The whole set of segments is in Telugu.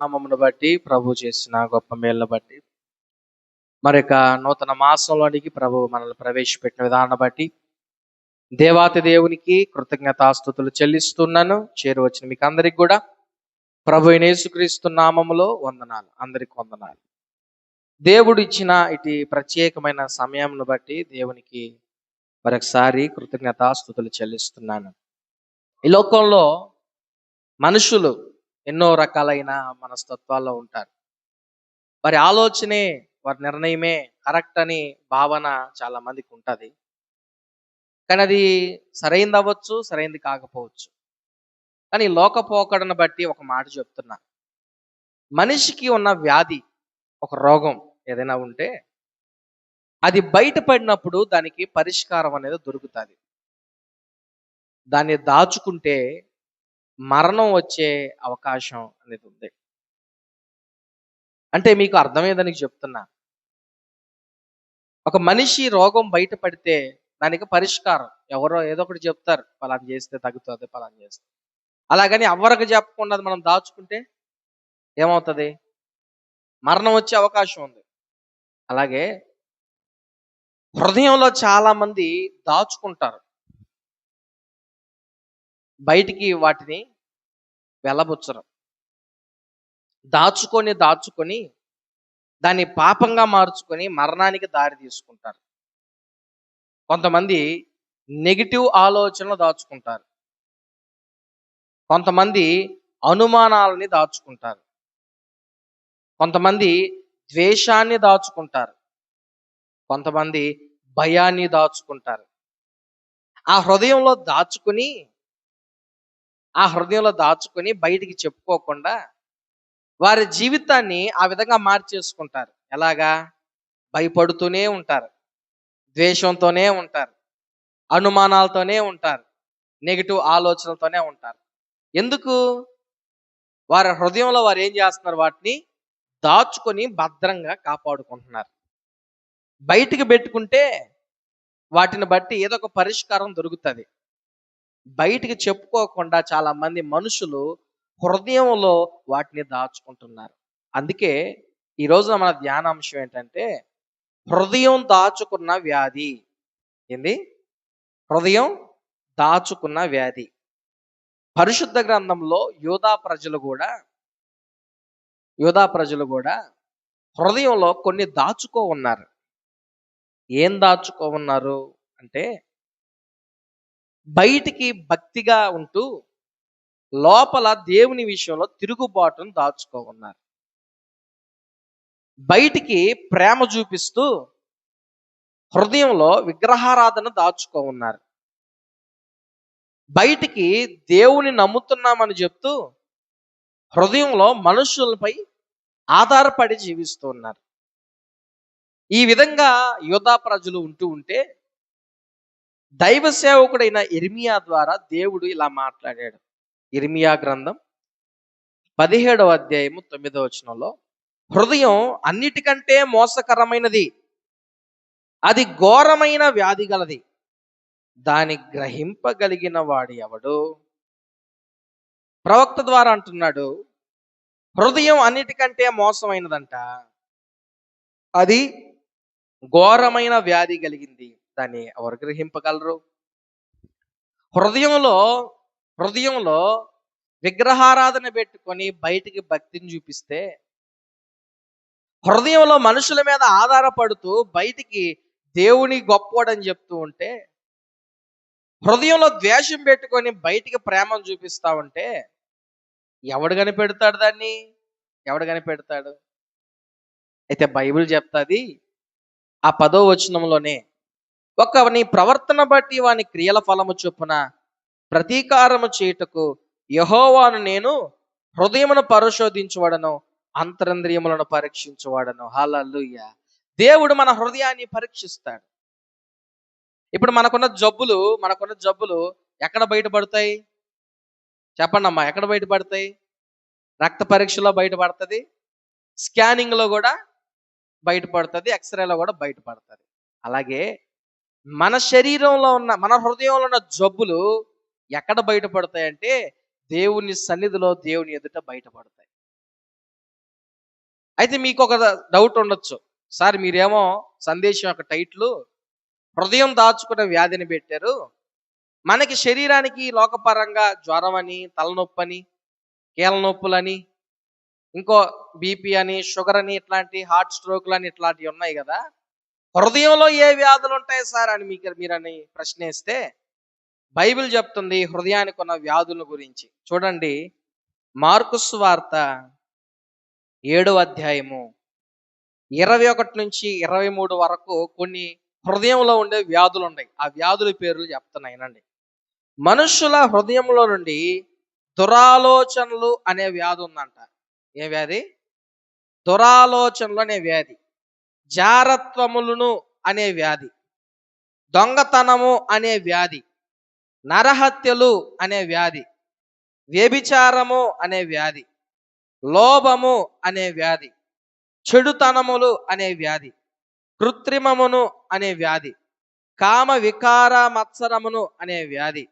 నామమును బట్టి ప్రభు చేసిన గొప్ప మేలును బట్టి మరొక నూతన మాసంలోనికి ప్రభు మనల్ని ప్రవేశపెట్టిన విధానం బట్టి దేవాతి దేవునికి కృతజ్ఞతాస్తుతులు చెల్లిస్తున్నాను. చేరువచ్చిన మీకు అందరికి కూడా ప్రభు అయిన యేసుక్రీస్తు నామములో వందనాలు. అందరికి వందనాలు. దేవుడు ఇచ్చిన ఇటు ప్రత్యేకమైన సమయంను బట్టి దేవునికి మరొకసారి కృతజ్ఞతాస్తుతులు చెల్లిస్తున్నాను. ఈ లోకంలో మనుషులు ఎన్నో రకాలైన మనస్తత్వాల్లో ఉంటారు. వారి ఆలోచనే, వారి నిర్ణయమే కరెక్ట్ అని భావన చాలా మందికి ఉంటుంది. కానీ అది సరైనది అవ్వచ్చు, సరైనది కాకపోవచ్చు. కానీ లోక పోకడను బట్టి ఒక మాట చెప్తున్నా, మనిషికి ఉన్న వ్యాధి, ఒక రోగం ఏదైనా ఉంటే అది బయటపడినప్పుడు దానికి పరిష్కారం అనేది దొరుకుతుంది. దాన్ని దాచుకుంటే మరణం వచ్చే అవకాశం అనేది ఉంది. అంటే మీకు అర్థమయ్యేదని చెప్తున్నా, ఒక మనిషి రోగం బయటపడితే దానికి పరిష్కారం ఎవరో ఏదో ఒకటి చెప్తారు, పలానా చేస్తే తగ్గుతుంది, పలానా చేస్తే. అలాగని ఎవరికి చెప్పకుండా మనం దాచుకుంటే ఏమవుతుంది? మరణం వచ్చే అవకాశం ఉంది. అలాగే హృదయంలో చాలా మంది దాచుకుంటారు, బయటికి వాటిని వెళ్ళబుచ్చరు. దాచుకొని దాన్ని పాపంగా మార్చుకొని మరణానికి దారి తీసుకుంటారు. కొంతమంది నెగిటివ్ ఆలోచనలు దాచుకుంటారు, కొంతమంది అనుమానాలని దాచుకుంటారు, కొంతమంది ద్వేషాన్ని దాచుకుంటారు, కొంతమంది భయాన్ని దాచుకుంటారు. ఆ హృదయంలో దాచుకొని బయటికి చెప్పుకోకుండా వారి జీవితాన్ని ఆ విధంగా మార్చేసుకుంటారు. ఎలాగా? భయపడుతూనే ఉంటారు, ద్వేషంతోనే ఉంటారు, అనుమానాలతోనే ఉంటారు, నెగిటివ్ ఆలోచనలతోనే ఉంటారు. ఎందుకు? వారి హృదయంలో వారు ఏం చేస్తున్నారు? వాటిని దాచుకొని భద్రంగా కాపాడుకుంటున్నారు. బయటికి పెట్టుకుంటే వాటిని బట్టి ఏదో ఒక పరిష్కారం దొరుకుతుంది. బయటికి చెప్పుకోకుండా చాలా మంది మనుషులు హృదయంలో వాటిని దాచుకుంటున్నారు. అందుకే ఈ రోజున మన ధ్యానాంశం ఏంటంటే, హృదయం దాచుకున్న వ్యాధి. ఏంది? హృదయం దాచుకున్న వ్యాధి. పరిశుద్ధ గ్రంథంలో యూదా ప్రజలు కూడా హృదయంలో కొన్ని దాచుకో ఉన్నారు. ఏం దాచుకో ఉన్నారు అంటే, బయటికి భక్తిగా ఉంటూ లోపల దేవుని విషయంలో తిరుగుబాటును దాచుకో ఉన్నారు. బయటికి ప్రేమ చూపిస్తూ హృదయంలో విగ్రహారాధన దాచుకో ఉన్నారు. బయటికి దేవుని నమ్ముతున్నామని చెప్తూ హృదయంలో మనుషులపై ఆధారపడి జీవిస్తూ ఉన్నారు. ఈ విధంగా యూదా ప్రజలు ఉంటే దైవ సేవకుడైన ఇర్మియా ద్వారా దేవుడు ఇలా మాట్లాడాడు. ఇర్మియా గ్రంథం 17వ అధ్యాయము 9వ వచనంలో, హృదయం అన్నిటికంటే మోసకరమైనది, అది ఘోరమైన వ్యాధి గలది, దాని గ్రహింపగలిగిన వాడు ఎవడు? ప్రవక్త ద్వారా అంటున్నాడు, హృదయం అన్నిటికంటే మోసమైనదంట, అది ఘోరమైన వ్యాధి కలిగింది, దాన్ని ఎవరు గ్రహింపగలరు? హృదయంలో విగ్రహారాధన పెట్టుకొని బయటికి భక్తిని చూపిస్తే, హృదయంలో మనుషుల మీద ఆధారపడుతూ బయటికి దేవుని గొప్పవాడని చెప్తూ ఉంటే, హృదయంలో ద్వేషం పెట్టుకొని బయటికి ప్రేమను చూపిస్తా ఉంటే ఎవడు కనిపెడతాడు దాన్ని? ఎవడు కనిపెడతాడు? అయితే బైబిల్ చెప్తాది ఆ 10వ వచనంలోనే, నీ ప్రవర్తన బట్టి వాని క్రియల ఫలము చొప్పున ప్రతీకారము చేయుటకు యెహోవాను నేను హృదయమును పరిశోధించువాడను, అంతరింద్రియములను పరీక్షించువాడను. హల్లెలూయా. దేవుడు మన హృదయాన్ని పరీక్షిస్తాడు. ఇప్పుడు మనకున్న జబ్బులు ఎక్కడ బయటపడతాయి? చెప్పండి అమ్మా, ఎక్కడ బయటపడతాయి? రక్త పరీక్షలో బయటపడుతుంది, స్కానింగ్లో కూడా బయటపడుతుంది, ఎక్స్రేలో కూడా బయటపడుతుంది. అలాగే మన హృదయంలో ఉన్న జబ్బులు ఎక్కడ బయటపడతాయంటే దేవుని సన్నిధిలో, దేవుని ఎదుట బయటపడతాయి. అయితే మీకు ఒక డౌట్ ఉండొచ్చు. సార్ మీరేమో సందేశం యొక్క టైటిల్ హృదయం దాచుకునే వ్యాధిని పెట్టారు. మనకి శరీరానికి లోకపరంగా జ్వరం అని, తలనొప్పని, కీళ్ళ నొప్పులని, ఇంకో బీపీ అని, షుగర్ అని, ఇట్లాంటి హార్ట్ స్ట్రోక్‌లని ఇట్లాంటివి ఉన్నాయి గదా! హృదయంలో ఏ వ్యాధులు ఉంటాయి సార్ అని మీరని ప్రశ్నేస్తే, బైబిల్ చెప్తుంది హృదయానికి ఉన్న వ్యాధుల గురించి. చూడండి, మార్కు సువార్త 7వ అధ్యాయము 21-23 వరకు కొన్ని హృదయంలో ఉండే వ్యాధులు ఉన్నాయి. ఆ వ్యాధుల పేర్లు చెప్తున్నా వినండి. మనుషుల హృదయంలో నుండి దురాలోచనలు అనే వ్యాధి ఉందంట. ఏ వ్యాధి? దురాలోచనలు అనే వ్యాధి. జారత్వములను అనే వ్యాధి, దొంగతనము అనే వ్యాధి, నరహత్యలు అనే వ్యాధి, వ్యభిచారము అనే వ్యాధి, లోభము అనే వ్యాధి, చెడుతనములు అనే వ్యాధి, కృత్రిమమును అనే వ్యాధి, కామ వికార మత్సరమును అనే వ్యాధి,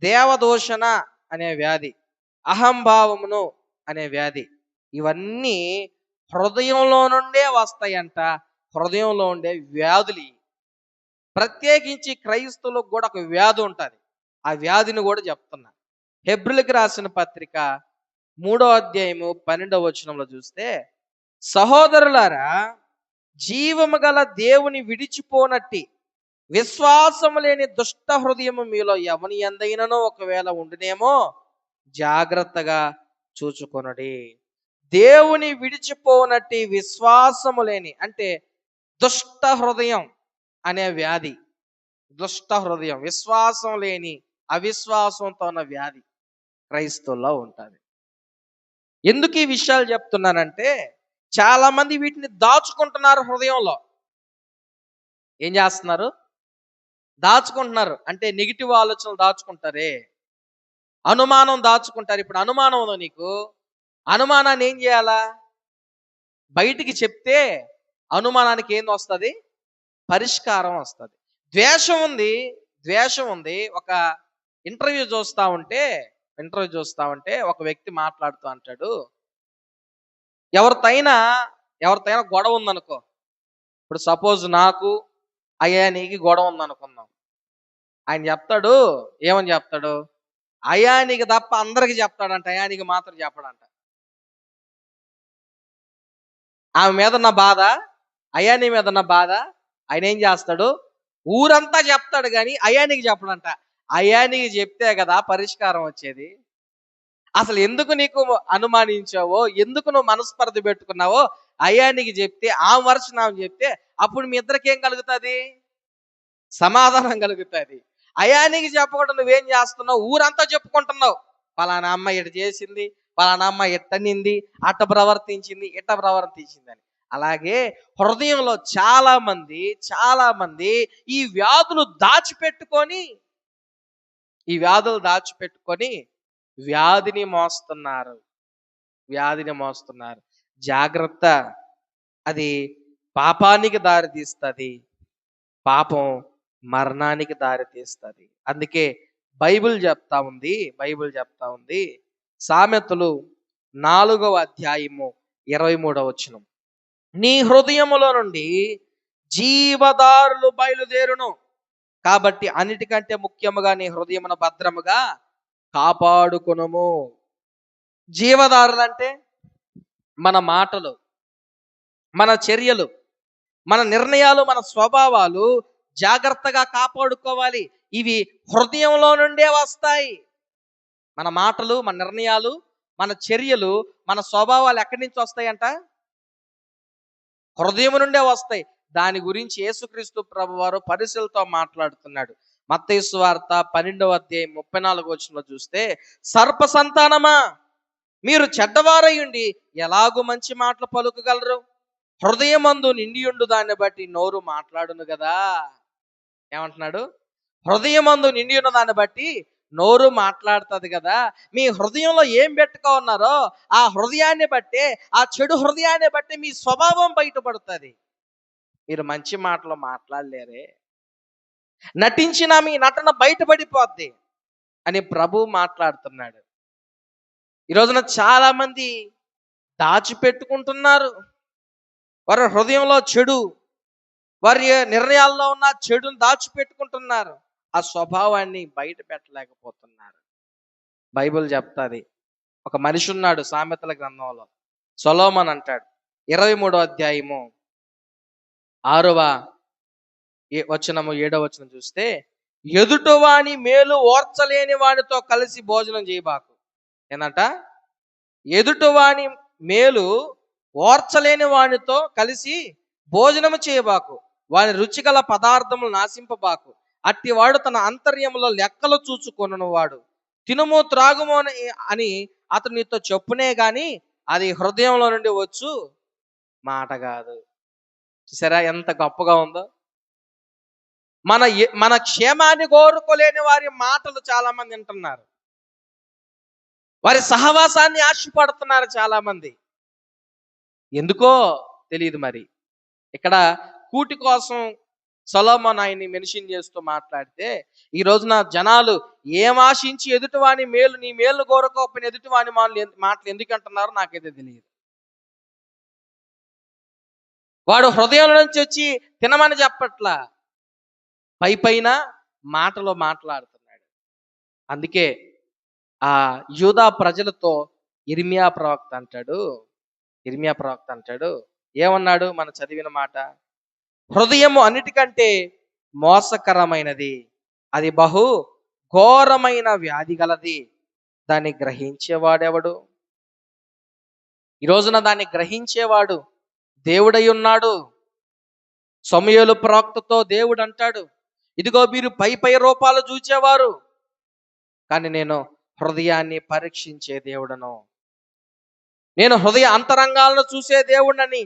దేవదూషణ అనే వ్యాధి, అహంభావమును అనే వ్యాధి. ఇవన్నీ హృదయంలో నుండే వస్తాయంట. హృదయంలో ఉండే వ్యాధులు. ప్రత్యేకించి క్రైస్తవులకు కూడా ఒక వ్యాధి ఉంటుంది. ఆ వ్యాధిని కూడా చెప్తున్నా. హెబ్రీయులకు రాసిన పత్రిక 3వ అధ్యాయము 12వ వచనంలో చూస్తే, సహోదరులారా, జీవము గల దేవుని విడిచిపోనట్టి విశ్వాసము లేని దుష్ట హృదయము మీలో ఎవని యందైనను ఒకవేళ ఉండునేమో జాగ్రత్తగా చూచుకొనుడి. దేవుని విడిచిపోనట్టి విశ్వాసము లేని అంటే దుష్ట హృదయం అనే వ్యాధి. దుష్ట హృదయం, విశ్వాసం లేని అవిశ్వాసంతో ఉన్న వ్యాధి క్రైస్తవుల్లో ఉంటుంది. ఎందుకు ఈ విషయాలు చెప్తున్నానంటే, చాలా మంది వీటిని దాచుకుంటున్నారు హృదయంలో. ఏం చేస్తున్నారు? దాచుకుంటున్నారు. అంటే నెగిటివ్ ఆలోచనలు దాచుకుంటారే, అనుమానం దాచుకుంటారు. ఇప్పుడు అనుమానం ఉందో నీకు, అనుమానాన్ని ఏం చేయాలా? బయటికి చెప్తే అనుమానానికి ఏంది వస్తుంది? పరిష్కారం వస్తుంది. ద్వేషం ఉంది, ద్వేషం ఉంది. ఒక ఇంటర్వ్యూ చూస్తా ఉంటే ఒక వ్యక్తి మాట్లాడుతూ అంటాడు, ఎవరితోనైనా గొడవ ఉందనుకో. ఇప్పుడు సపోజ్ నాకు అయానికి గొడవ ఉందనుకుందాం. ఆయన చెప్తాడు, ఏమని చెప్తాడు? అయానికి తప్ప అందరికి చెప్తాడంట, అయానికి మాత్రం చెప్పడంట. ఆమె మీద ఉన్న బాధ, అయాని మీద ఉన్న బాధ ఆయన ఏం చేస్తాడు? ఊరంతా చెప్తాడు కానీ అయానికి చెప్పడంట. అయానికి చెప్తే కదా పరిష్కారం వచ్చేది. అసలు ఎందుకు నీకు అనుమానించావో, ఎందుకు నువ్వు మనస్పర్ధ పెట్టుకున్నావో అయానికి చెప్తే, ఆ వర్షం ఆమె చెప్తే, అప్పుడు మీ ఇద్దరికి ఏం కలుగుతుంది? సమాధానం కలుగుతుంది. అయానికి చెప్పకుండా నువ్వేం చేస్తున్నావు? ఊరంతా చెప్పుకుంటున్నావు, పలానా అమ్మ ఇట చేసింది, పలానా అమ్మ ఇట్టనింది, అట్ట ప్రవర్తించింది, ఇట్ట ప్రవర్తించింది అని. అలాగే హృదయంలో చాలా మంది ఈ వ్యాధులు దాచిపెట్టుకొని వ్యాధిని మోస్తున్నారు. జాగ్రత్త, అది పాపానికి దారితీస్తుంది. పాపం మరణానికి దారితీస్తుంది. అందుకే బైబిల్ చెప్తా ఉంది సామెతలు 4వ అధ్యాయము 23వ వచనం, నీ హృదయములో నుండి జీవదారులు బయలుదేరును, కాబట్టి అన్నిటికంటే ముఖ్యముగా నీ హృదయమును భద్రముగా కాపాడుకొనుము. జీవదారులు అంటే మన మాటలు, మన చర్యలు, మన నిర్ణయాలు, మన స్వభావాలు జాగ్రత్తగా కాపాడుకోవాలి. ఇవి హృదయంలో నుండే వస్తాయి. మన మాటలు, మన నిర్ణయాలు, మన చర్యలు, మన స్వభావాలు ఎక్కడి నుంచి వస్తాయంట? హృదయం నుండే వస్తాయి. దాని గురించి యేసుక్రీస్తు ప్రభువారు పరిశీలతో మాట్లాడుతున్నాడు. మత్తయి సువార్త 12వ అధ్యాయం 34వ వచనంలో చూస్తే, సర్ప సంతానమా, మీరు చెడ్డవారయ్యుండి ఎలాగూ మంచి మాటలు పలుకగలరు? హృదయమందు నిండియుండు దాన్ని బట్టి నోరు మాట్లాడును కదా. ఏమంటున్నాడు? హృదయమందు నిండి ఉన్న దాన్ని బట్టి నోరు మాట్లాడుతుంది కదా. మీ హృదయంలో ఏం పెట్టుకో ఉన్నారో ఆ హృదయాన్ని బట్టే, ఆ చెడు హృదయాన్ని బట్టి మీ స్వభావం బయటపడుతుంది. మీరు మంచి మాటలు మాట్లాడలేరే, నటించిన మీ నటన బయటపడిపోద్ది అని ప్రభు మాట్లాడుతున్నాడు. ఈ రోజున చాలా మంది దాచిపెట్టుకుంటున్నారు. వారి హృదయంలో చెడు, వారి నిర్ణయాల్లో ఉన్న చెడును దాచిపెట్టుకుంటున్నారు. ఆ స్వభావాన్ని బయట పెట్టలేకపోతున్నారు. బైబిల్ చెప్తాది, ఒక మనిషి ఉన్నాడు సామెతల గ్రంథంలో, సొలొమోన్ అంటాడు, 23వ అధ్యాయము 6వ వచనము 7వ వచనం చూస్తే, ఎదుటివాని మేలు ఓర్చలేని వానితో కలిసి భోజనం చేయబాకు. ఏంటంట? ఎదుటివాని మేలు ఓర్చలేని వానితో కలిసి భోజనము చేయబాకు, వాని రుచిగల పదార్థములు నాశింపబాకు. అట్టివాడు తన అంతర్యములో లెక్కలు చూచుకొనును వాడు. తినుము త్రాగుము అని అతను నీతో చెప్పునే గాని అది హృదయంలో నుండి వచ్చు మాట కాదు. చూసారా ఎంత గొప్పగా ఉందో? మన క్షేమాన్ని కోరుకోలేని వారి మాటలు చాలా మంది వింటున్నారు. వారి సహవాసాన్ని ఆశపడుతున్నారు చాలా మంది. ఎందుకో తెలియదు. మరి ఇక్కడ కూటి కోసం సొలొమోన్ ఆయన్ని మెన్షన్ చేస్తూ మాట్లాడితే, ఈ రోజున జనాలు ఏం ఆశించి ఎదుటివాని మేలు, నీ మేలు కోరుకోకపోయిన ఎదుటివాని మాటలు ఎందుకు అంటున్నారో నాకైతే తెలియదు. వాడు హృదయం నుంచి వచ్చి తినమని చెప్పట్లా, పైన మాటలో మాట్లాడుతున్నాడు. అందుకే ఆ యూదా ప్రజలతో ఇర్మియా ప్రవక్త అంటాడు, ఏమన్నాడు? మనం చదివిన మాట, హృదయము అన్నిటికంటే మోసకరమైనది, అది బహు ఘోరమైన వ్యాధి గలది, దాన్ని గ్రహించేవాడెవడు? ఈ రోజున దాన్ని గ్రహించేవాడు దేవుడై ఉన్నాడు. సమూయేలు ప్రవక్తతో దేవుడు అంటాడు, ఇదిగో మీరు పై రూపాలు చూచేవారు, కానీ నేను హృదయాన్ని పరీక్షించే దేవుడను, నేను హృదయ అంతరంగాలను చూసే దేవుడని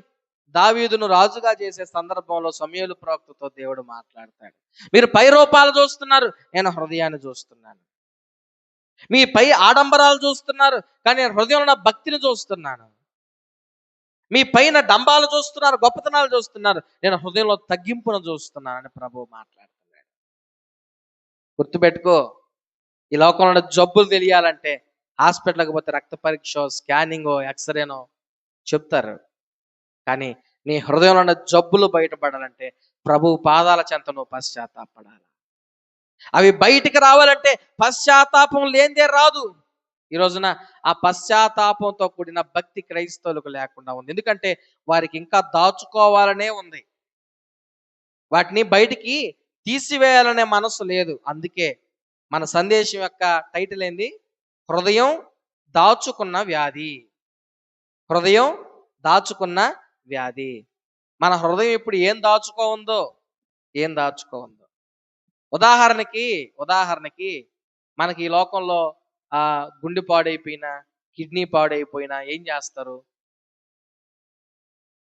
దావీదును రాజుగా చేసే సందర్భంలో సమూయేలు ప్రవక్తతో దేవుడు మాట్లాడతాడు. మీరు పై రూపాలు చూస్తున్నారు, నేను హృదయాన్ని చూస్తున్నాను. మీ పై ఆడంబరాలు చూస్తున్నారు, కానీ నేను హృదయంలో భక్తిని చూస్తున్నాను. మీ పైన డంబాలు చూస్తున్నారు, గొప్పతనాలు చూస్తున్నారు, నేను హృదయంలో తగ్గింపును చూస్తున్నానని ప్రభువు మాట్లాడుతున్నాడు. గుర్తుపెట్టుకో, ఈ లోకంలో జబ్బులు తెలియాలంటే హాస్పిటల్కి పోతే రక్త పరీక్ష, స్కానింగో, ఎక్స్రేనో చెప్తారు. కానీ నీ హృదయంలో ఉన్న జబ్బులు బయటపడాలంటే ప్రభు పాదాల చెంత నువ్వు పశ్చాత్తాపడాలి. అవి బయటికి రావాలంటే పశ్చాత్తాపం లేనిదే రాదు. ఈ రోజున ఆ పశ్చాత్తాపంతో కూడిన భక్తి క్రైస్తవులకు లేకుండా ఉంది. ఎందుకంటే వారికి ఇంకా దాచుకోవాలనే ఉంది, వాటిని బయటికి తీసివేయాలనే మనసు లేదు. అందుకే మన సందేశం యొక్క టైటిల్ ఏంది? హృదయం దాచుకున్న వ్యాధి. హృదయం దాచుకున్న వ్యాధి. మన హృదయం ఇప్పుడు ఏం దాచుకోందో. ఉదాహరణకి మనకి ఈ లోకంలో గుండె పాడైపోయినా, కిడ్నీ పాడైపోయినా ఏం చేస్తారు?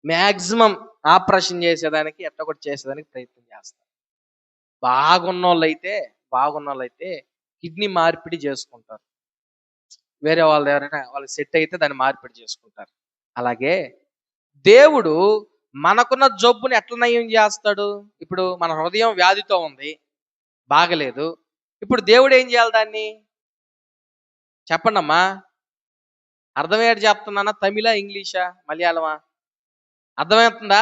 మ్యాక్సిమం ఆపరేషన్ చేసేదానికి, ఎట్టొకటి చేసేదానికి ప్రయత్నం చేస్తారు. బాగున్నోళ్ళైతే కిడ్నీ మార్పిడి చేసుకుంటారు. వేరే వాళ్ళు ఎవరైనా వాళ్ళకి సెట్ అయితే దాన్ని మార్పిడి చేసుకుంటారు. అలాగే దేవుడు మనకున్న జబ్బుని ఎట్లా నయం చేస్తాడు? ఇప్పుడు మన హృదయం వ్యాధితో ఉంది, బాగలేదు. ఇప్పుడు దేవుడు ఏం చేయాలి? దాన్ని చెప్పండి అమ్మా. అర్థమయ్యేది చెప్తున్నానా? తమిళ, ఇంగ్లీషా, మలయాళమా? అర్థమవుతుందా?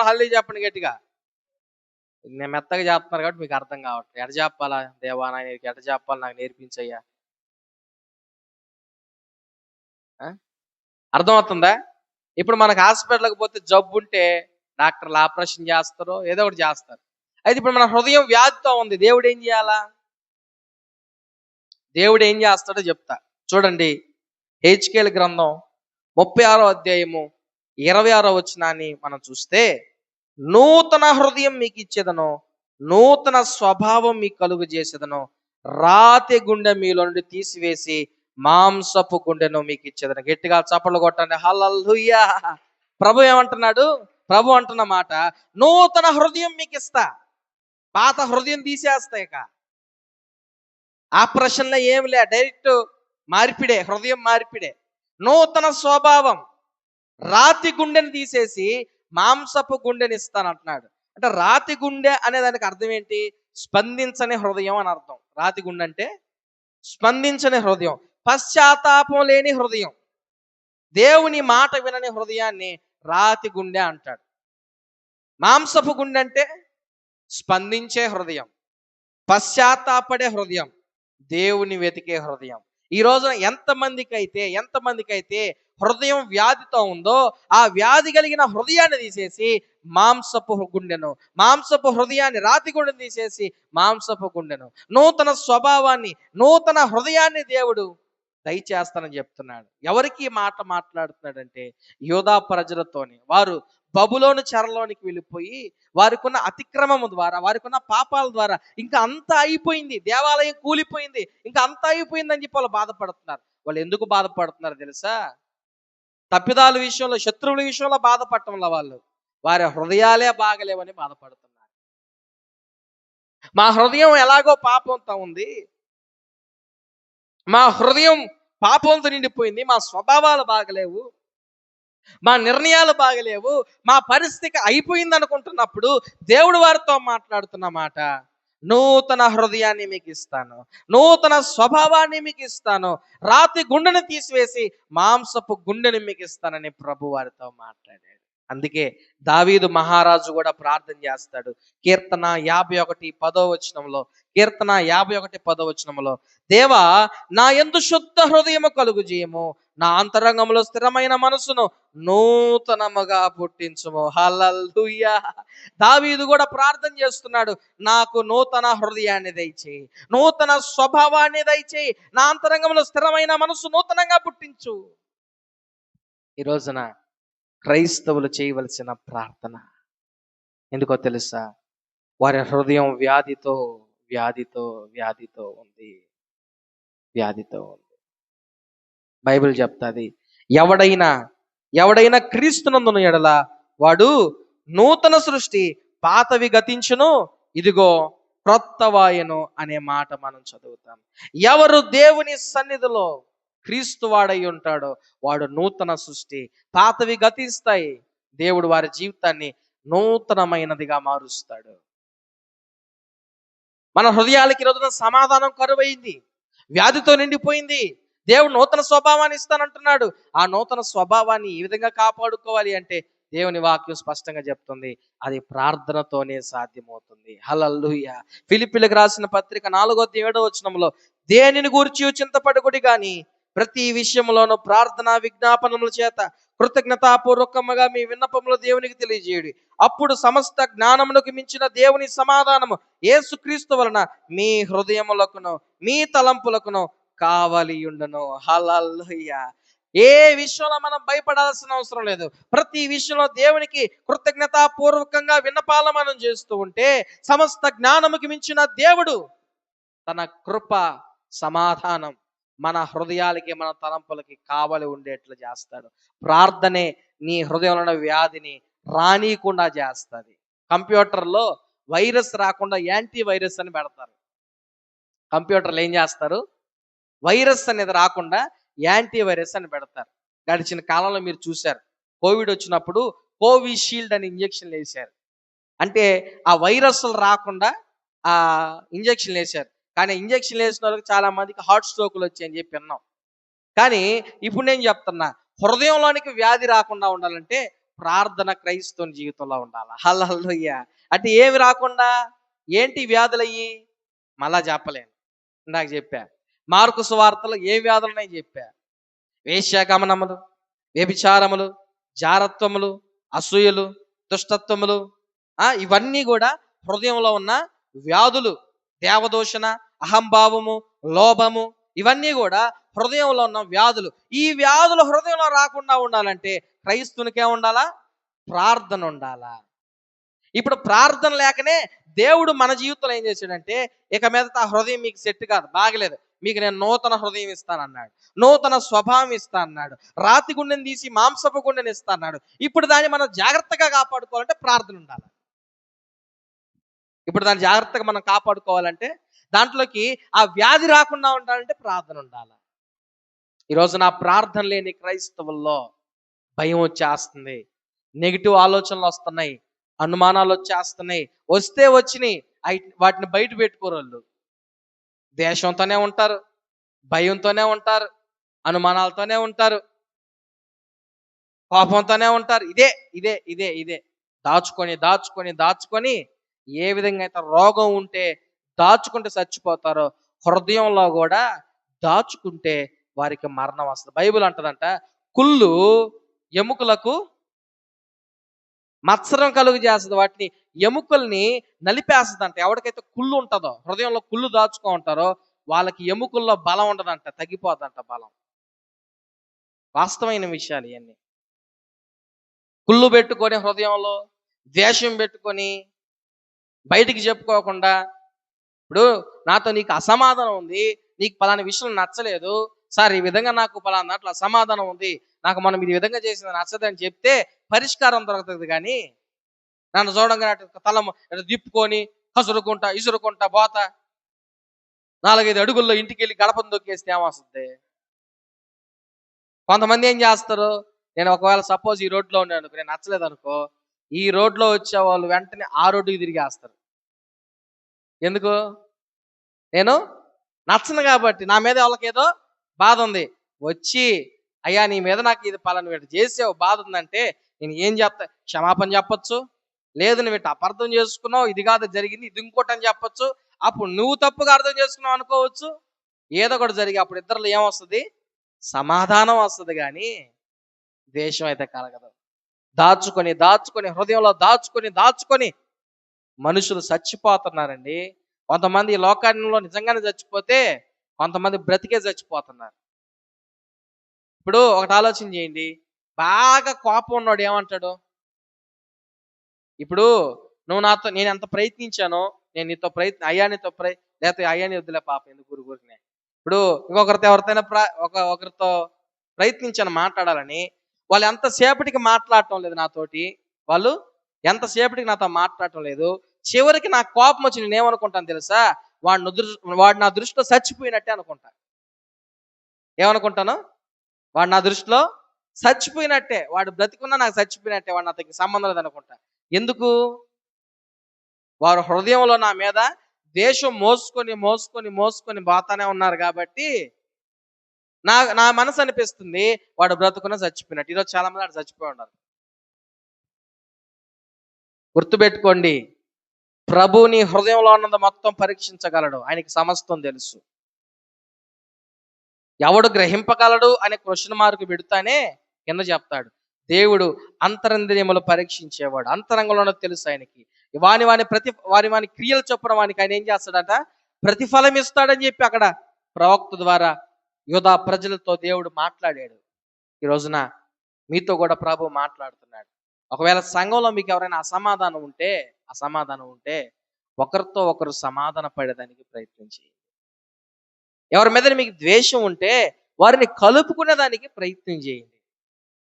హల్లి చెప్పండి గట్టిగా. నేను మెత్తగా చెప్తున్నారు కాబట్టి మీకు అర్థం కావట్లేదు. ఎట చెప్పాలా దేవా, నాకు ఎట చెప్పాలి, నాకు నేర్పించయ్యా. అర్థమవుతుందా? ఇప్పుడు మనకు హాస్పిటల్కి పోతే జబ్బు ఉంటే డాక్టర్లు ఆపరేషన్ చేస్తారో ఏదో ఒకటి చేస్తారు. అయితే ఇప్పుడు మన హృదయం వ్యాధితో ఉంది, దేవుడు ఏం చేయాలా? దేవుడు ఏం చేస్తాడో చెప్తా చూడండి. హెజ్కేలు గ్రంథం 36వ అధ్యాయము 26వ వచనాన్ని మనం చూస్తే, నూతన హృదయం మీకు ఇచ్చేదను, నూతన స్వభావం మీకు కలుగు చేసేదను, రాతి గుండె మీలో నుండి తీసివేసి మాంసపు గుండెను మీకు ఇచ్చేదను. గట్టిగా చప్పట్లు కొట్టండి. హల్లెలూయా. ప్రభు ఏమంటున్నాడు? ప్రభు అంటున్న మాట, నూతన హృదయం మీకు ఇస్తా, పాత హృదయం తీసేస్తా. ఇక ఆపరేషన్లో ఏమి లే, డైరెక్ట్ మార్పిడే, హృదయం మార్పిడే. నూతన స్వభావం, రాతి గుండెని తీసేసి మాంసపు గుండెని ఇస్తానంటున్నాడు. అంటే రాతి గుండె అనే దానికి అర్థం ఏంటి? స్పందించని హృదయం అని అర్థం. రాతి గుండె అంటే స్పందించని హృదయం, పశ్చాత్తాపం లేని హృదయం, దేవుని మాట వినని హృదయాన్ని రాతి గుండె అంటాడు. మాంసపు గుండె అంటే స్పందించే హృదయం, పశ్చాత్తాపడే హృదయం, దేవుని వెతికే హృదయం. ఈ రోజున ఎంతమందికైతే హృదయం వ్యాధితో ఉందో ఆ వ్యాధి కలిగిన హృదయాన్ని తీసేసి మాంసపు గుండెను, మాంసపు హృదయాన్ని, రాతి గుండెను తీసేసి మాంసపు గుండెను, నూతన స్వభావాన్ని, నూతన హృదయాన్ని దేవుడు దయచేస్తానని చెప్తున్నాడు. ఎవరికి ఈ మాట మాట్లాడుతున్నాడంటే యోధా ప్రజలతోని. వారు బబులోను చెరలోనికి వెళ్ళిపోయి వారికున్న అతిక్రమము ద్వారా, వారికున్న పాపాల ద్వారా ఇంకా అంతా అయిపోయింది, దేవాలయం కూలిపోయింది, ఇంకా అంతా అయిపోయిందని చెప్పి వాళ్ళు బాధపడుతున్నారు. వాళ్ళు ఎందుకు బాధపడుతున్నారు తెలుసా? తప్పిదాల విషయంలో, శత్రువుల విషయంలో బాధపడటంలో వాళ్ళు వారి హృదయాలే బాగలేవని బాధపడుతున్నారు. మా హృదయం ఎలాగో పాపంతో ఉంది, మా హృదయం పాపంతో నిండిపోయింది, మా స్వభావాలు బాగలేవు, మా నిర్ణయాలు బాగలేవు, మా పరిస్థితి అయిపోయింది అనుకుంటున్నప్పుడు దేవుడు వారితో మాట్లాడుతున్న మాట, నూతన హృదయాన్ని మీకు ఇస్తాను, నూతన స్వభావాన్ని మీకు ఇస్తాను, రాతి గుండెని తీసివేసి మాంసపు గుండెని మీకు ఇస్తానని ప్రభు వారితో మాట్లాడాడు. అందుకే దావీదు మహారాజు కూడా ప్రార్థన చేస్తాడు. కీర్తన 51:10 కీర్తన 51:10 దేవా, నా యందు శుద్ధ హృదయము కలుగు చేయము, నా అంతరంగంలో స్థిరమైన మనసును నూతనముగా పుట్టించుము. హల్లెలూయా. దావీదు కూడా ప్రార్థన చేస్తున్నాడు, నాకు నూతన హృదయాన్ని దయచేయి, నూతన స్వభావాన్ని దయచేయి, నా అంతరంగంలో స్థిరమైన మనసు నూతనంగా పుట్టించు. ఈ రోజున క్రైస్తవులు చేయవలసిన ప్రార్థన ఎందుకో తెలుసా? వారి హృదయం వ్యాధితో వ్యాధితో వ్యాధితో ఉంది, వ్యాధితో ఉంది. బైబిల్ చెప్తాది, ఎవడైనా క్రీస్తునందున ఎడల వాడు నూతన సృష్టి, పాతవి గతించును, ఇదిగో క్రొత్తవాయను అనే మాట మనం చదువుతాం. ఎవరు దేవుని సన్నిధిలో క్రీస్తు వాడై ఉంటాడో వాడు నూతన సృష్టి. పాతవి గతిస్తాయి, దేవుడు వారి జీవితాన్ని నూతనమైనదిగా మారుస్తాడు. మన హృదయాలకి రోజున సమాధానం కరువైంది, వ్యాధితో నిండిపోయింది. దేవుడు నూతన స్వభావాన్ని ఇస్తానంటున్నాడు. ఆ నూతన స్వభావాన్ని ఈ విధంగా కాపాడుకోవాలి అంటే దేవుని వాక్యం స్పష్టంగా చెప్తుంది, అది ప్రార్థనతోనే సాధ్యమవుతుంది. హల్లెలూయా. ఫిలిప్పీలకు రాసిన పత్రిక 4:7 దేనిని గూర్చి చింతపడకుడి గాని ప్రతి విషయంలోనూ ప్రార్థన విజ్ఞాపనముల చేత కృతజ్ఞతాపూర్వకముగా మీ విన్నపములు దేవునికి తెలియజేయుడి. అప్పుడు సమస్త జ్ఞానమునకు మించిన దేవుని సమాధానము యేసుక్రీస్తు వలన మీ హృదయములకును మీ తలంపులకును కావలి ఉండును. హల్లెలూయా. ఏ విషయంలో మనం భయపడాల్సిన అవసరం లేదు. ప్రతి విషయంలో దేవునికి కృతజ్ఞతాపూర్వకంగా విన్నపాలు మనం చేస్తూ ఉంటే సమస్త జ్ఞానముకి మించిన దేవుడు తన కృప, సమాధానం మన హృదయాలకి, మన తలంపులకి కావలి ఉండేట్లు చేస్తాడు. ప్రార్థనే నీ హృదయంలో వ్యాధిని రానీయకుండా చేస్తుంది. కంప్యూటర్లో వైరస్ రాకుండా యాంటీ వైరస్ అని పెడతారు. కంప్యూటర్లు ఏం చేస్తారు? వైరస్ అనేది రాకుండా యాంటీ వైరస్ అని పెడతారు. గడిచిన కాలంలో మీరు చూశారు, కోవిడ్ వచ్చినప్పుడు కోవిషీల్డ్ అని ఇంజక్షన్లు వేశారు. అంటే ఆ వైరస్లు రాకుండా ఆ ఇంజక్షన్లు వేశారు. కానీ ఇంజక్షన్లు వేసిన వాళ్ళకి చాలా మందికి హార్ట్ స్ట్రోకులు వచ్చాయని చెప్పి విన్నాం. కానీ ఇప్పుడు నేను చెప్తున్నా, హృదయంలోనికి వ్యాధి రాకుండా ఉండాలంటే ప్రార్థన క్రైస్తవుని జీవితంలో ఉండాలి. హల్లెలూయా. అంటే ఏమి రాకుండా, ఏంటి వ్యాధులయ్యి? మళ్ళా చెప్పలేను, ఇందాక చెప్పా. మార్కు సువార్తలో ఏ వ్యాధులు ఉన్నాయో చెప్పా. వేశ్యాగమనములు, వ్యభిచారములు, జారత్వములు, అసూయలు, దుష్టత్వములు, ఇవన్నీ కూడా హృదయంలో ఉన్న వ్యాధులు. దేవదూషణ, అహంభావము, లోభము, ఇవన్నీ కూడా హృదయంలో ఉన్న వ్యాధులు. ఈ వ్యాధులు హృదయంలో రాకుండా ఉండాలంటే క్రైస్తవునికే ఉండాలా? ప్రార్థన ఉండాలా? ఇప్పుడు ప్రార్థన లేకనే దేవుడు మన జీవితంలో ఏం చేశాడంటే, ఇక మీదట ఆ హృదయం మీకు సెట్ కాదు, బాగలేదు, మీకు నేను నూతన హృదయం ఇస్తానన్నాడు, నూతన స్వభావం ఇస్తానన్నాడు, రాతి గుండెని తీసి మాంసపు గుండెని ఇస్తానన్నాడు. ఇప్పుడు దాన్ని మనం జాగ్రత్తగా కాపాడుకోవాలంటే ప్రార్థన ఉండాలి. ఇప్పుడు దాన్ని జాగ్రత్తగా మనం కాపాడుకోవాలంటే, దాంట్లోకి ఆ వ్యాధి రాకుండా ఉండాలంటే ప్రార్థన ఉండాలి. ఈరోజు నా ప్రార్థన లేని క్రైస్తవుల్లో భయం వచ్చేస్తుంది, నెగిటివ్ ఆలోచనలు వస్తున్నాయి, అనుమానాలు వచ్చేస్తున్నాయి. వస్తే వచ్చినాయి, వాటిని బయట పెట్టుకోరు. వాళ్ళు ద్వేషంతోనే ఉంటారు, భయంతోనే ఉంటారు, అనుమానాలతోనే ఉంటారు. కోపంతోనే ఉంటారు. ఇదే ఇదే ఇదే ఇదే దాచుకొని దాచుకొని దాచుకొని ఏ విధంగా అయితే రోగం ఉంటే దాచుకుంటే చచ్చిపోతారో, హృదయంలో కూడా దాచుకుంటే వారికి మరణం వస్తుంది. బైబిల్ అంటదంట, కుళ్ళు ఎముకలకు మత్సరం కలుగు చేస్తుంది, వాటిని ఎముకల్ని నలిపేస్తుందంట. ఎవరికైతే కుళ్ళు ఉంటుందో, హృదయంలో కుళ్ళు దాచుకో ఉంటారో, వాళ్ళకి ఎముకల్లో బలం ఉండదంట, తగ్గిపోద్దంట బలం. వాస్తవమైన విషయాలు ఇవన్నీ. కుళ్ళు పెట్టుకొని హృదయంలో ద్వేషం పెట్టుకొని బయటికి చెప్పుకోకుండా, ఇప్పుడు నాతో నీకు అసమాధానం ఉంది, నీకు పలానా విషయం నచ్చలేదు సార్, ఈ విధంగా నాకు పలానా దాంట్లో అసమాధానం ఉంది, నాకు మనం ఈ విధంగా చేసింది నచ్చదని చెప్తే పరిష్కారం దొరుకుతుంది. కానీ నన్ను చూడంగా తల దిప్పుకొని కసురుకుంటా ఇసురుకుంటా పోతా 4-5 అడుగుల్లో ఇంటికి వెళ్ళి గడపను దొక్కేస్తే ఏమొస్తుంది? కొంతమంది ఏం చేస్తారు, నేను ఒకవేళ సపోజ్ ఈ రోడ్లో ఉన్నాను అనుకో, నేను నచ్చలేదు అనుకో, ఈ రోడ్లో వచ్చే వాళ్ళు వెంటనే ఆ రోడ్డుకి తిరిగేస్తారు. ఎందుకు? నేను నచ్చను కాబట్టి. నా మీద వాళ్ళకేదో బాధ ఉంది. వచ్చి అయ్యా నీ మీద నాకు ఇది పలానా వీటి చేసావు, బాధ ఉందంటే నేను ఏం చెప్తా? క్షమాపణ చెప్పొచ్చు. లేదు నువ్వు ఇట్లా అపార్థం చేసుకున్నావు, ఇది కాదు జరిగింది, ఇది ఇంకోటి అని చెప్పొచ్చు. అప్పుడు నువ్వు తప్పుగా అర్థం చేసుకున్నావు అనుకోవచ్చు. ఏదో ఒకటి జరిగి అప్పుడు ఇద్దరిలో ఏమొస్తుంది? సమాధానం వస్తుంది. కానీ ద్వేషం అయితే కలగదు. దాచుకొని దాచుకొని హృదయంలో దాచుకొని దాచుకొని మనుషులు చచ్చిపోతున్నారండి. కొంతమంది ఈ లోకంలో నిజంగానే చచ్చిపోతే, కొంతమంది బ్రతికే చచ్చిపోతున్నారు. ఇప్పుడు ఒకటి ఆలోచన చేయండి, బాగా కోపం ఉన్నాడు ఏమంటాడు? ఇప్పుడు నువ్వు నాతో, నేను ఎంత ప్రయత్నించానో, నేను నీతో అయ్యా నీతో లేకపోతే అయ్యా నీ వద్దులే పాప ఎందుకు ఊరినే. ఇప్పుడు ఇంకొకరితో ఎవరితోనైనా ఒకరితో ప్రయత్నించాను మాట్లాడాలని, వాళ్ళు ఎంతసేపటికి మాట్లాడటం లేదు నాతోటి, వాళ్ళు ఎంతసేపటికి నాతో మాట్లాడటం లేదు. చివరికి నాకు కోపం వచ్చి నేను ఏమనుకుంటాను తెలుసా? వాడు నా దృష్టిలో చచ్చిపోయినట్టే అనుకుంటా. ఏమనుకుంటాను? వాడు నా దృష్టిలో చచ్చిపోయినట్టే, వాడు బ్రతికున్నా నాకు చచ్చిపోయినట్టే, వాడు నాతో సంబంధం లేదనుకుంటా. ఎందుకు? వారు హృదయంలో నా మీద ద్వేషం మోసుకొని మోసుకొని మోసుకొని పోతానే ఉన్నారు కాబట్టి నా మనసు అనిపిస్తుంది వాడు బ్రతుకున్న చచ్చిపోయినట్టు. ఈరోజు చాలా మంది వాడు చచ్చిపోయి ఉన్నారు. గుర్తుపెట్టుకోండి, ప్రభుని హృదయంలో ఉన్నది మొత్తం పరీక్షించగలడు, ఆయనకి సమస్తం తెలుసు. ఎవడు గ్రహింపగలడు అనే క్వశ్చన్ మార్క్ పెడతానే కింద చెప్తాడు, దేవుడు అంతరంద్రియములు పరీక్షించేవాడు, అంతరంగంలో తెలుసు ఆయనకి. వాని క్రియలు చొప్పున వానికి ఆయన ఏం చేస్తాడట? ప్రతిఫలం ఇస్తాడని చెప్పి అక్కడ ప్రవక్త ద్వారా యూదా ప్రజలతో దేవుడు మాట్లాడాడు. ఈ రోజున మీతో కూడా ప్రభు మాట్లాడుతున్నాడు. ఒకవేళ సంఘంలో మీకు ఎవరైనా అసమాధానం ఉంటే ఒకరితో ఒకరు సమాధాన పడేదానికి ప్రయత్నం చేయండి. ఎవరి మీద మీకు ద్వేషం ఉంటే వారిని కలుపుకునేదానికి ప్రయత్నం చేయండి.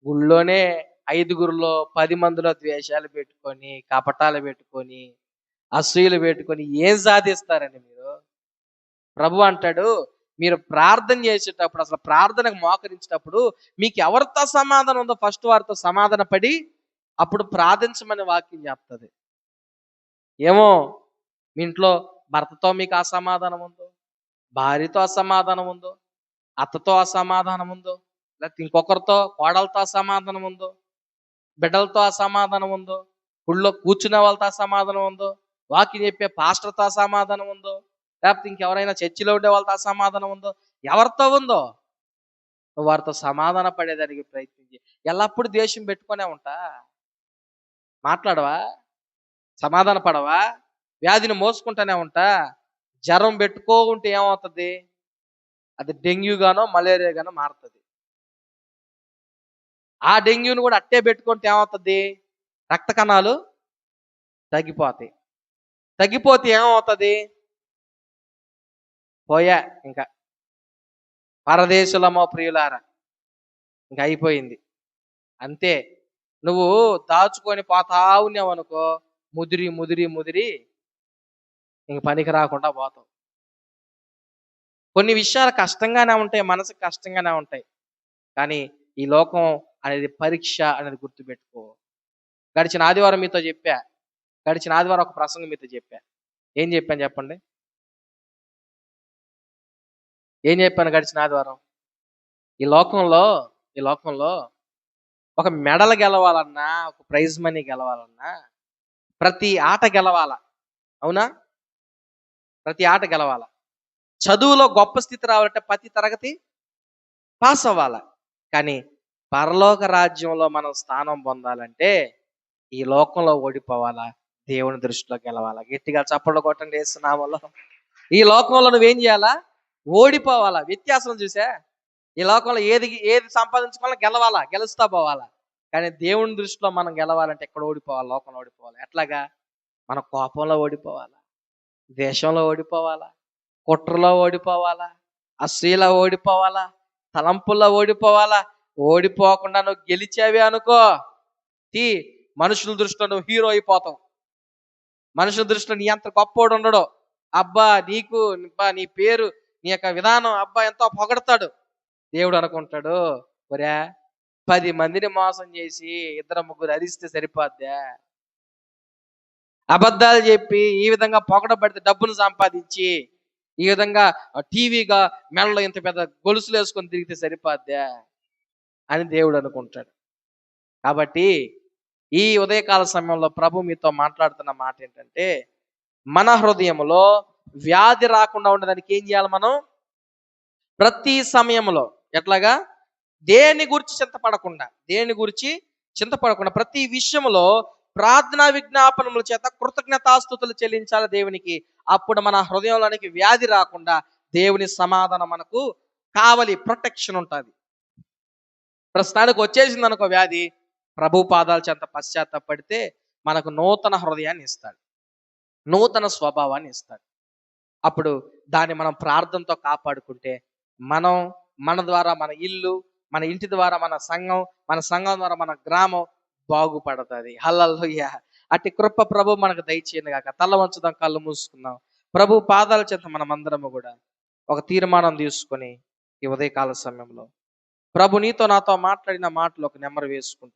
గుళ్ళోనే 5గురిలో 10 మందిలో ద్వేషాలు పెట్టుకొని, కపటాలు పెట్టుకొని, అసూయలు పెట్టుకొని ఏం సాధిస్తారండి మీరు? ప్రభు అంటాడు, మీరు ప్రార్థన చేసేటప్పుడు, అసలు ప్రార్థనకు మోకరించేటప్పుడు మీకు ఎవరితో సమాధానం ఉందో ఫస్ట్ వారితో సమాధాన పడి అప్పుడు ప్రార్థించమని వాక్యం చెప్తుంది. ఏమో మీ ఇంట్లో భర్తతో మీకు అసమాధానం ఉందో, భార్యతో అసమాధానం ఉందో, అత్తతో అసమాధానం ఉందో, లేకపోతే ఇంకొకరితో కోడలతో అసమాధానం ఉందో, బిడ్డలతో అసమాధానం ఉందో, గుళ్ళో కూర్చునే వాళ్ళతో అసమాధానం ఉందో, వాక్యం చెప్పే పాస్టర్తో అసమాధానం ఉందో, లేకపోతే ఇంకెవరైనా చర్చిలో ఉండే వాళ్ళతో అసమాధానం ఉందో, ఎవరితో ఉందో వారితో సమాధాన పడేదానికి ప్రయత్నించి. ఎల్లప్పుడూ ద్వేషం పెట్టుకునే ఉంటా? మాట్లాడవా? సమాధాన పడవా? వ్యాధిని మోసుకుంటూనే ఉంటా? జ్వరం పెట్టుకోకుంటే ఏమవుతుంది? అది డెంగ్యూగానో మలేరియాగానో మారుతుంది. ఆ డెంగ్యూని కూడా అట్టే పెట్టుకుంటే ఏమవుతుంది? రక్త కణాలు తగ్గిపోతాయి. తగ్గిపోతే ఏమవుతుంది? పోయా ఇంకా పరదేశులమో ప్రియులారా, ఇంకా అయిపోయింది అంతే. నువ్వు దాచుకొని పోతా ఉన్నావనుకో, ముదిరి ముదిరి ముదిరి ఇంక పనికి రాకుండా పోతావు. కొన్ని విషయాలు కష్టంగానే ఉంటాయి, మనసుకు కష్టంగానే ఉంటాయి. కానీ ఈ లోకం అనేది పరీక్ష అనేది గుర్తుపెట్టుకో. గడిచిన ఆదివారం మీతో చెప్పా, గడిచిన ఆదివారం ఒక ప్రసంగం మీతో చెప్పా. ఏం చెప్పాను చెప్పండి? ఏం చెప్పాను గడిచిన ఆదివారం? ఈ లోకంలో ఒక మెడల్ గెలవాలన్నా, ఒక ప్రైజ్ మనీ గెలవాలన్నా ప్రతి ఆట గెలవాల. అవునా? ప్రతి ఆట గెలవాల. చదువులో గొప్ప స్థితి రావాలంటే ప్రతి తరగతి పాస్ అవ్వాల. కానీ పరలోక రాజ్యంలో మనం స్థానం పొందాలంటే ఈ లోకంలో ఓడిపోవాలా, దేవుని దృష్టిలో గెలవాలా. గట్టిగా చప్పట్లు కొట్టండి యేసు నామములో. ఈ లోకంలో నువ్వేం చేయాలా? ఓడిపోవాలా. వ్యత్యాసం చూసా? ఈ లోకంలో ఏది ఏది సంపాదించుకోవాలా, గెలవాలా, గెలుస్తా పోవాలా. కానీ దేవుని దృష్టిలో మనం గెలవాలంటే ఎక్కడ ఓడిపోవాలి? లోకంలో ఓడిపోవాలి. ఎట్లాగా? మన కోపంలో ఓడిపోవాలా, ద్వేషంలో ఓడిపోవాలా, కుట్రలో ఓడిపోవాలా, అసూయలో ఓడిపోవాలా, తలంపుల్లో ఓడిపోవాలా. ఓడిపోకుండా నువ్వు గెలిచావి అనుకో, తీ మనుషుల దృష్టిలో నువ్వు హీరో అయిపోతావు. మనుషుల దృష్టిలో నీ అంత గొప్పోడు ఉండడు. అబ్బా నీకు నీ పేరు, నీ యొక్క విధానం అబ్బా ఎంతో పొగడతాడు. దేవుడు అనుకుంటాడు, ఒరే 10 మందిని మోసం చేసి 2-3 అరిస్తే సరిపోద్దా? అబద్ధాలు చెప్పి ఈ విధంగా పొగడబడితే డబ్బును సంపాదించి ఈ విధంగా టీవీగా మెడలో ఇంత పెద్ద గొలుసులు వేసుకొని తిరిగితే సరిపోద్దా అని దేవుడు అనుకుంటాడు. కాబట్టి ఈ ఉదయకాల సమయంలో ప్రభు మీతో మాట్లాడుతున్న మాట ఏంటంటే, మన హృదయంలో వ్యాధి రాకుండా ఉండడానికి ఏం చేయాలి మనం? ప్రతి సమయంలో ఎట్లాగా? దేని గురించి చింతపడకుండా ప్రతి విషయంలో ప్రార్థనా విజ్ఞాపనముల చేత కృతజ్ఞతాస్తుతులు చెల్లించాలి దేవునికి. అప్పుడు మన హృదయంలోనికి వ్యాధి రాకుండా దేవుని సమాధానం మనకు కావలి, ప్రొటెక్షన్ ఉంటుంది. ప్రస్తుతానికి వచ్చేసింది అనుకో వ్యాధి, ప్రభు పాదాల చెంత పశ్చాత్తాపడితే మనకు నూతన హృదయాన్ని ఇస్తాడు, నూతన స్వభావాన్ని ఇస్తాడు. అప్పుడు దాన్ని మనం ప్రార్థనతో కాపాడుకుంటే మనం, మన ద్వారా మన ఇల్లు, మన ఇంటి ద్వారా మన సంఘం ద్వారా మన గ్రామం బాగుపడుతుంది. హల్లెలూయా. అట్టి కృప ప్రభు మనకు దయచేయను గాక. తల వంచుదాం, కళ్ళు మూసుకుందాం. ప్రభు పాదాల చెంత మనం అందరము కూడా ఒక తీర్మానం తీసుకొని ఈ ఉదయకాల సమయంలో ప్రభు నీతో నాతో మాట్లాడిన మాటలు ఒక నెమరు వేసుకుంటాం.